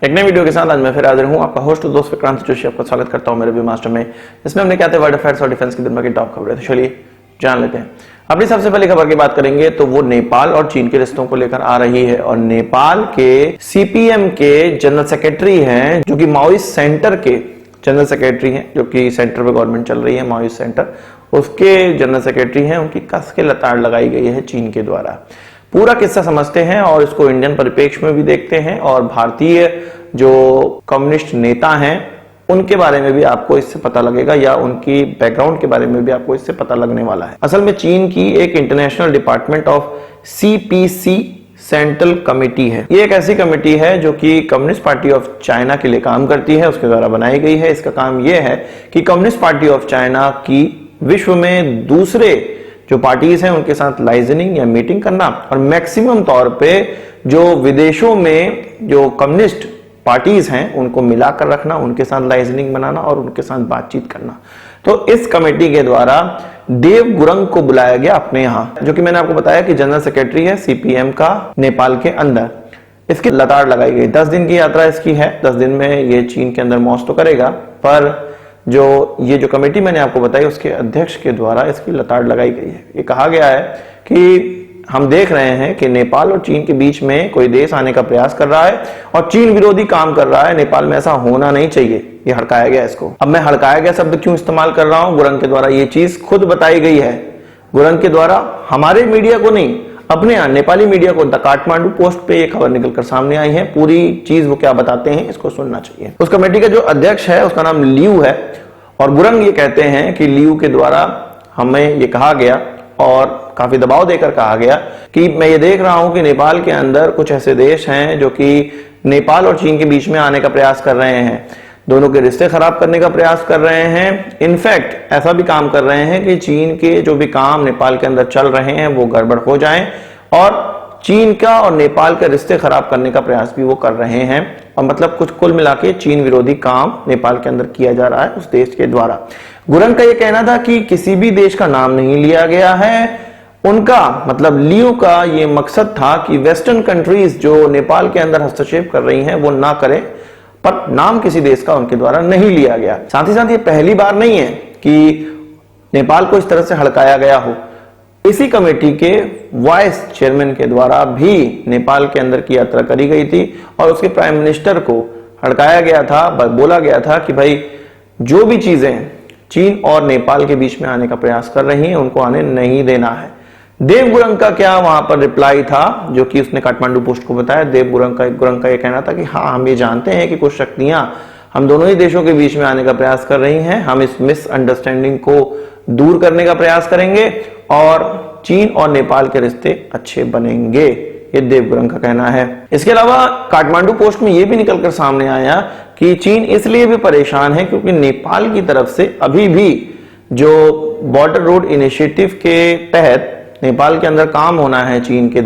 एक नई वीडियो के साथ आज मैं फिर हाजिर हूं। आपका होस्ट दोस्त विक्रांत जोशी आपका स्वागत करता हूं मेरे व्यू मास्टर में। इसमें हमने क्या थे वर्ल्ड अफेयर्स और डिफेंस की दुनिया की टॉप खबरें, तो चलिए जान लेते हैं। अपनी सबसे पहली खबर की बात करेंगे तो वो नेपाल और चीन के रिश्तों को लेकर आ रही है। और नेपाल के सीपीएम के जनरल सेक्रेटरी हैं, जो कि माओइस्ट सेंटर के जनरल सेक्रेटरी हैं, जो कि सेंटर पे गवर्नमेंट चल रही है माओइस्ट सेंटर, उसके जनरल सेक्रेटरी हैं। उनकी कस के लताड़ लगाई गई है चीन के द्वारा। पूरा किस्सा समझते हैं और इसको इंडियन परिप्रेक्ष्य में भी देखते हैं और भारतीय जो कम्युनिस्ट नेता हैं उनके बारे में भी आपको इससे पता लगेगा, या उनकी बैकग्राउंड के बारे में भी आपको इससे पता लगने वाला है। असल में चीन की एक international department of CPC central committee है। ये एक ऐसी कमेटी है जो कि कम्युनिस्ट पार्टी ऑफ चाइना के लिए काम करती है, उसके द्वारा बनाई गई है। इसका काम यह है कि कम्युनिस्ट पार्टी ऑफ चाइना की विश्व में दूसरे जो पार्टीज हैं उनके साथ लाइजनिंग या मीटिंग करना, और मैक्सिमम तौर पे जो विदेशों में जो कम्युनिस्ट पार्टीज हैं उनको मिलाकर रखना, उनके साथ लाइजनिंग बनाना और उनके साथ बातचीत करना। तो इस कमेटी के द्वारा देव गुरंग को बुलाया गया अपने यहां, जो कि मैंने आपको बताया कि जनरल सेक्रेटरी है सीपीएम का नेपाल के अंदर। इसकी लताड़ लगाई गई। 10 दिन की यात्रा इसकी है। 10 दिन में ये चीन के अंदर मौज तो करेगा, पर ये जो कमेटी मैंने आपको बताई उसके अध्यक्ष के द्वारा इसकी लताड़ लगाई गई है। ये कहा गया है कि हम देख रहे हैं कि नेपाल और चीन के बीच में कोई देश आने का प्रयास कर रहा है और चीन विरोधी काम कर रहा है। नेपाल में ऐसा होना नहीं चाहिए, ये हड़काया गया इसको। अब मैं हड़काया गया शब्द क्यों इस्तेमाल कर रहा हूं? गुरंग के द्वारा ये चीज खुद बताई गई है। गुरंग के द्वारा, हमारे मीडिया को नहीं, अपने यहाँ नेपाली मीडिया को, द काठमांडू पोस्ट पे ये खबर निकलकर सामने आई है। पूरी चीज वो क्या बताते हैं इसको सुनना चाहिए। उस कमेटी का जो अध्यक्ष है उसका नाम लियू है, और गुरंग ये कहते हैं कि लियू के द्वारा हमें ये कहा गया और काफी दबाव देकर कहा गया कि मैं ये देख रहा हूं कि नेपाल के अंदर कुछ ऐसे देश हैं जो कि नेपाल और चीन के बीच में आने का प्रयास कर रहे हैं, दोनों के रिश्ते खराब करने का प्रयास कर रहे हैं। इनफैक्ट ऐसा भी काम कर रहे हैं कि चीन के जो भी काम नेपाल के अंदर चल रहे हैं वो गड़बड़ हो जाएं, और चीन का और नेपाल के रिश्ते खराब करने का प्रयास भी वो कर रहे हैं। और मतलब कुछ कुल मिला के चीन विरोधी काम नेपाल के अंदर किया जा रहा है उस देश के द्वारा। गुरंग का ये कहना था कि किसी भी देश का नाम नहीं लिया गया है। उनका मतलब लियू का ये मकसद था कि वेस्टर्न कंट्रीज जो नेपाल के अंदर हस्तक्षेप कर रही हैं वो ना करें, पर नाम किसी देश का उनके द्वारा नहीं लिया गया। साथ ही साथ ये पहली बार नहीं है कि नेपाल को इस तरह से हड़काया गया हो। इसी कमेटी के वाइस चेयरमैन के द्वारा भी नेपाल के अंदर की यात्रा करी गई थी और उसके प्राइम मिनिस्टर को हड़काया गया था। बोला गया था कि भाई जो भी चीजें चीन और नेपाल के बीच में आने का प्रयास कर रही हैं उनको आने नहीं देना है। देव गुरंग का क्या वहां पर रिप्लाई था, जो कि उसने काठमांडू पोस्ट को बताया। देव गुरंग का यह कहना था कि हाँ, हम ये जानते हैं कि कुछ शक्तियां हम दोनों ही देशों के बीच में आने का प्रयास कर रही हैं। हम इस मिसअंडरस्टैंडिंग को दूर करने का प्रयास करेंगे और चीन और नेपाल के रिश्ते अच्छे बनेंगे, ये देव गुरंग का कहना है। इसके अलावा काठमांडू पोस्ट में यह भी निकलकर सामने आया कि चीन इसलिए भी परेशान है क्योंकि नेपाल की तरफ से अभी भी जो बॉर्डर रोड इनिशिएटिव के तहत नेपाल के अंदर काम होना है, चीन के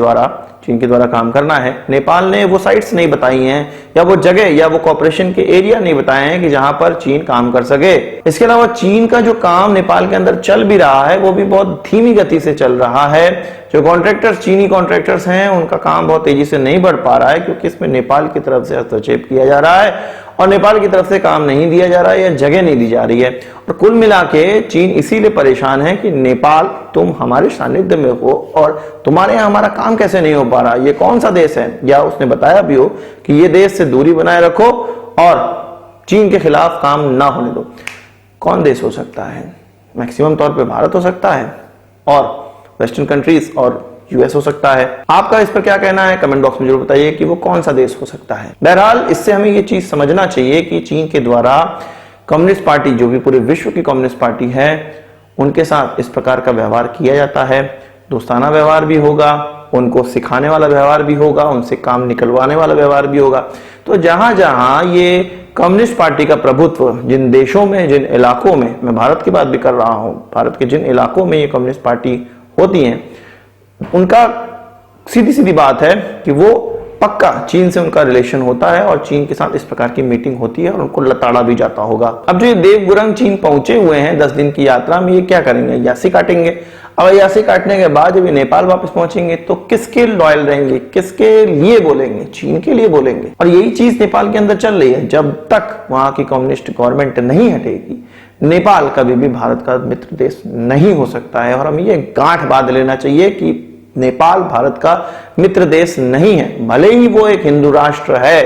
द्वारा काम करना है। नेपाल ने वो साइट्स नहीं बताई हैं, या वो जगह या वो कॉर्पोरेशन के एरिया नहीं बताए हैं कि जहां पर चीन काम कर सके। इसके अलावा चीन का जो काम नेपाल के अंदर चल भी रहा है वो भी बहुत धीमी गति से चल रहा है। जो कॉन्ट्रैक्टर्स, चीनी कॉन्ट्रैक्टर्स हैं, उनका काम बहुत तेजी से नहीं बढ़ पा रहा है क्योंकि इसमें नेपाल की तरफ से हस्तक्षेप किया जा रहा है और नेपाल की तरफ से काम नहीं दिया जा रहा है या जगह नहीं दी जा रही है। और कुल मिला के चीन इसीलिए परेशान है कि नेपाल, तुम हमारे सानिध्य में हो और तुम्हारे यहाँ हमारा काम कैसे नहीं हो पा रहा, ये कौन सा देश है? या उसने बताया भी हो कि ये देश से दूरी बनाए रखो और चीन के खिलाफ काम ना होने दो। कौन देश हो सकता है? मैक्सिमम तौर पे भारत हो सकता है और वेस्टर्न कंट्रीज और यूएस हो सकता है। आपका इस पर क्या कहना है? कमेंट बॉक्स में जरूर बताइए कि वो कौन सा देश हो सकता है। बहरहाल इससे हमें ये चीज समझना चाहिए कि चीन के द्वारा कम्युनिस्ट पार्टी, जो भी पूरे विश्व की कम्युनिस्ट पार्टी है, उनके साथ इस प्रकार का व्यवहार किया जाता है। दोस्ताना व्यवहार भी होगा, उनको सिखाने वाला व्यवहार भी होगा, उनसे काम निकलवाने वाला व्यवहार भी होगा। तो जहां जहां ये कम्युनिस्ट पार्टी का प्रभुत्व, जिन देशों में, जिन इलाकों में, मैं भारत की बात भी कर रहा हूं, भारत के जिन इलाकों में ये कम्युनिस्ट पार्टी होती हैं, उनका सीधी सीधी बात है कि वो पक्का चीन से उनका रिलेशन होता है और चीन के साथ इस प्रकार की मीटिंग होती है और उनको लताड़ा भी जाता होगा। अब जो ये देव गुरंग चीन पहुंचे हुए हैं 10 दिन की यात्रा में, ये क्या करेंगे? यासी काटेंगे। अब यासी काटने के बाद जब ये नेपाल वापस पहुंचेंगे तो किसके लॉयल रहेंगे, किसके लिए बोलेंगे? चीन के लिए बोलेंगे। और यही चीज नेपाल के अंदर चल रही है। जब तक वहां की कम्युनिस्ट गवर्नमेंट नहीं हटेगी, नेपाल कभी भी भारत का मित्र देश नहीं हो सकता है। और हमें ये गांठ बांध लेना चाहिए कि नेपाल भारत का मित्र देश नहीं है। भले ही वो एक हिंदू राष्ट्र है,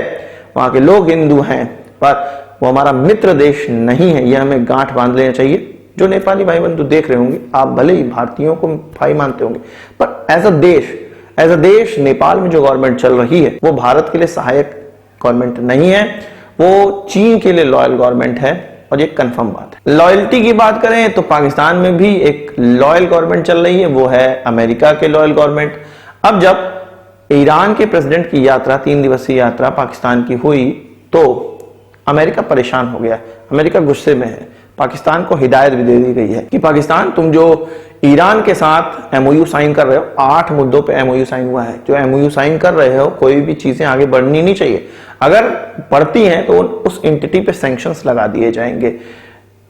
वहां के लोग हिंदू हैं, पर वो हमारा मित्र देश नहीं है। यह हमें गांठ बांध लेना चाहिए। जो नेपाली भाई बंधु देख रहे होंगे, आप भले ही भारतीयों को भाई मानते होंगे, पर एज अ देश नेपाल में जो गवर्नमेंट चल रही है वो भारत के लिए सहायक गवर्नमेंट नहीं है, वो चीन के लिए लॉयल गवर्नमेंट है। और ये कंफर्म बात है। लॉयल्टी की बात करें तो पाकिस्तान में भी एक लॉयल गवर्नमेंट चल रही है, वो है अमेरिका के लॉयल गवर्नमेंट। अब जब ईरान के प्रेसिडेंट की यात्रा 3 दिवसीय यात्रा पाकिस्तान की हुई तो अमेरिका परेशान हो गया। अमेरिका गुस्से में है। पाकिस्तान को हिदायत भी दे दी गई है कि पाकिस्तान, तुम जो ईरान के साथ एमओयू साइन कर रहे हो, 8 मुद्दों पे एमओयू साइन हुआ है, जो एमओयू साइन कर रहे हो कोई भी चीजें आगे बढ़नी नहीं चाहिए। अगर बढ़ती हैं तो उस एंटिटी पे सैंक्शंस लगा दिए जाएंगे।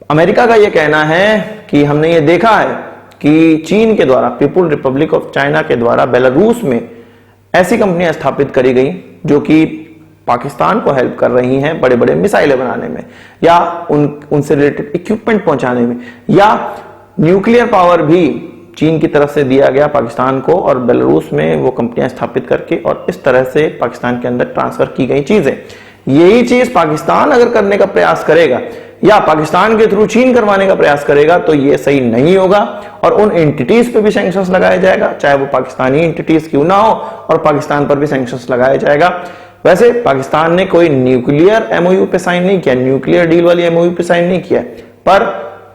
अमेरिका का यह कहना है कि हमने ये देखा है कि चीन के द्वारा, पीपुल रिपब्लिक ऑफ चाइना के द्वारा बेलारूस में ऐसी कंपनियां स्थापित करी गई जो कि पाकिस्तान को हेल्प कर रही हैं बड़े बड़े मिसाइलें बनाने में, या उनसे रिलेटेड इक्विपमेंट पहुंचाने में, या न्यूक्लियर पावर भी चीन की तरफ से दिया गया पाकिस्तान को, और बेलारूस में वो कंपनियां स्थापित करके और इस तरह से पाकिस्तान के अंदर ट्रांसफर की गई चीजें। यही चीज पाकिस्तान अगर करने का प्रयास करेगा या पाकिस्तान के थ्रू चीन करवाने का प्रयास करेगा तो ये सही नहीं होगा और उन एंटिटीज पे भी सैंक्शंस लगाया जाएगा, चाहे वो पाकिस्तानी एंटिटीज क्यों ना हो, और पाकिस्तान पर भी सैंक्शंस लगाया जाएगा। वैसे पाकिस्तान ने कोई न्यूक्लियर एमओयू पे साइन नहीं किया, न्यूक्लियर डील वाली एमओयू पे साइन नहीं किया, पर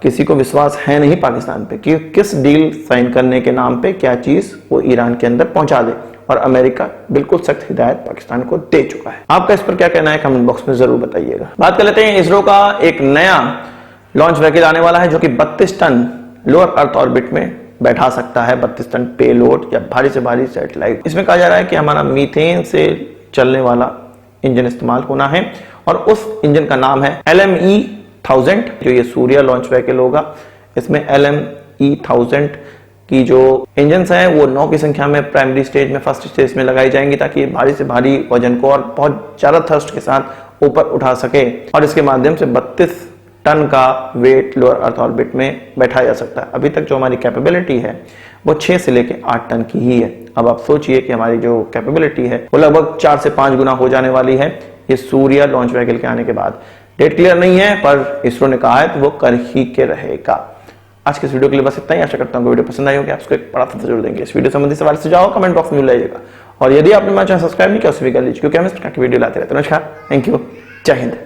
किसी को विश्वास है नहीं पाकिस्तान पे कि किस डील साइन करने के नाम पे क्या चीज वो ईरान के अंदर पहुंचा दे। और अमेरिका बिल्कुल सख्त हिदायत पाकिस्तान को दे चुका है। आपका इस पर क्या कहना है कमेंट बॉक्स में जरूर बताइएगा। बात कर लेते हैं इसरो का एक नया लॉन्च व्हीकल आने वाला है जो कि 32 टन लोअर अर्थ ऑर्बिट में बैठा सकता है, 32 टन पेलोड या भारी से भारी सैटेलाइट। इसमें कहा जा रहा है कि हमारा मीथेन से चलने वाला इंजन इस्तेमाल होना है और उस इंजन का नाम है LME-1000। जो ये सूर्य लॉन्च व्हीकल होगा, इसमें LME-1000 की जो इंजन हैं वो 9 की संख्या में प्राइमरी स्टेज में, फर्स्ट स्टेज में लगाई जाएंगी ताकि भारी से भारी वजन को और बहुत ज्यादा थ्रस्ट के साथ ऊपर उठा सके और इसके माध्यम से 32 टन का वेट लोअर अर्थ ऑर्बिट में बैठा जा सकता है। अभी तक जो हमारी कैपेबिलिटी है वो 6 से लेके 8 टन की ही है। अब आप सोचिए कि हमारी जो कैपेबिलिटी है वो लगभग 4 से 5 गुना हो जाने वाली है ये सूर्य लॉन्च व्हीकल के आने के बाद। डेट क्लियर नहीं है पर इसरो ने कहा है तो वो कर ही के रहेगा। आज के इस वीडियो के लिए बस इतना ही। आशा करता हूँ वीडियो पसंद आई होगी, आप उसको एक बड़ा सा जरूर देंगे। इस वीडियो संबंधी सवाल सुझाव कमेंट बॉक्स में लाइएगा और यदि आपने मेरा चैनल सब्सक्राइब नहीं किया उसे भी कर लीजिए क्योंकि हम इस तरह की वीडियो लाते रहते हैं। नमस्कार, थैंक यू, जय हिंद।